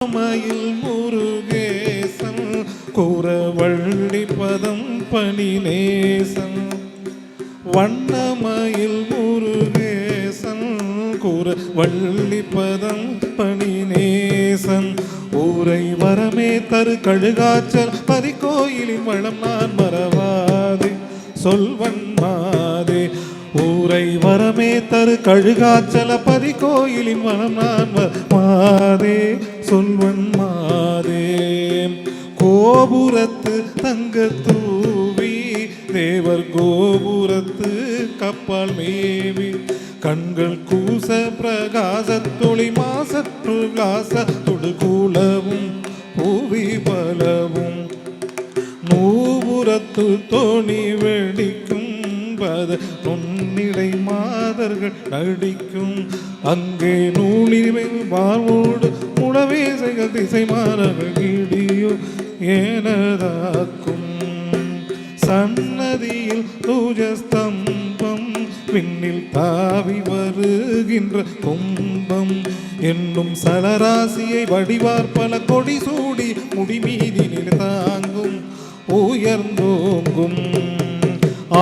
மயில் முருகேசன் குறவள்ளி பதம் பணிநேசன். வண்ணமயில் முருகேசன் குறவள்ளி பதம் பணிநேசன். ஊரை வரமே தரு கழுகாச்சல் பரிகோயிலின் வளம் நான் மறவாதே சொல்வன்மாதே. ஊரை வரமே தரு கழுகாச்சல பரிகோயிலின் வளம் நான் மாதே சொல்வன்மாதே. கோபுரத்து தங்க தூவி தேவர் கோபுரத்து கப்பால் மேவி கண்கள் கூச பிரகாசத்தொளி மாசற்று காசத்தொடு கூலவும் பூவி பலவும் நூபுரத்து தோணி வெடிக்கும் நுண்ணிடை மாதர்கள் நடிக்கும். அங்கே நூலில் வாழ்வோடு முடவே செய்க திசை மாறர்கள் இடியோ ஏனதாக்கும். சன்னதியில் தூஜஸ்தம்பம் விண்ணில் தாவி வருகின்ற கும்பம் என்னும் சலராசியை வடிவார் பல கொடி சூடி முடிமீதினில் தாங்கும் உயர்ந்தோங்கும்.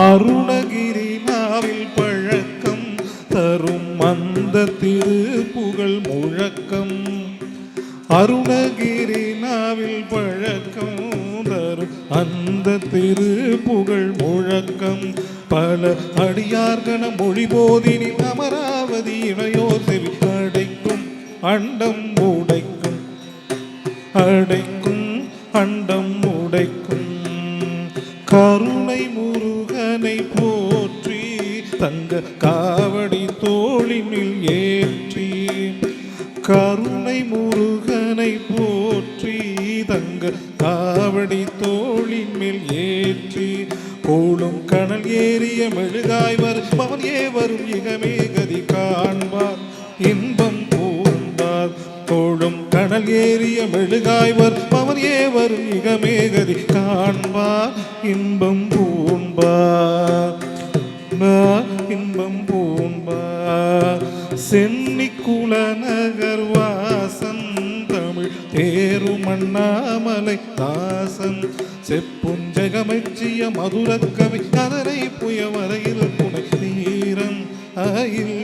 அருணகிரி நாவில் பழக்கம் தரும் அந்த திருப்புகழ் முழக்கம். அருணகிரி நாவில் பழக்கம் தரும் அந்த திருப்புகழ் முழக்கம். பல அடியார்கன மொழி போதினில் அமராவதி இணையோர் செவி அடைக்கும் அண்டம் உடைக்கும் அடைக்கும் அண்டம் உடைக்கும். கருணை முருகனை போற்றி தங்க காவடி தோளினில் ஏற்றி. கருணை முருகனை போற்றி தங்க காவடி தோளின்மேல் ஏற்றி. கோளும் கணல் ஏறிய மெழுகாய் வரும் அவன் ஏவரும் இகமே கதி காண்பார் இன்பம் பூண்டார். கோளும் கடல் ஏறிய மெழுகாய்வர் அவன் ஏவரும் இகமே கதி காண்பார் இன்பம் பூண்பார் இன்பம் பூண்பார். சென்னி குலநகர் வாசன் தமிழ் தேரும் அண்ணாமலை தாசன் செப்புஞ்சகமெச்சிய மதுரக்கவி அதனை புய வரையில் புனை தீரம் அயில்